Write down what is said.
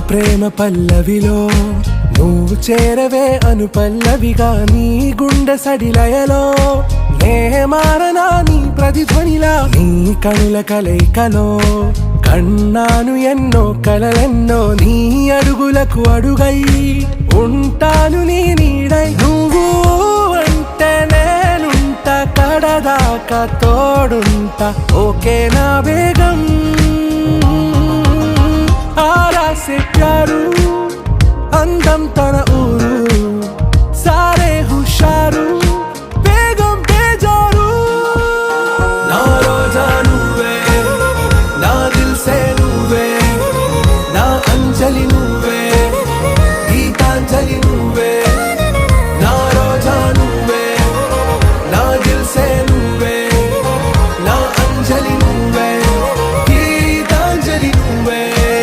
ప్రేమ పల్లవిలో నువ్వు చేరవే అను పల్లవిగా నీ గుండె సడిలయలో నే మారనా నీ ప్రతిధ్వనిలా నీ కనుల కలయికలో కన్నాను ఎన్నో కలలెన్నో నీ అడుగులకు అడుగై ఉంటాను నీ నీడై నువ్వు అంటే నేనుంట కడదాకా తోడుంటా ఓకే నా బేగం ఆరా से प्यारू అందం తన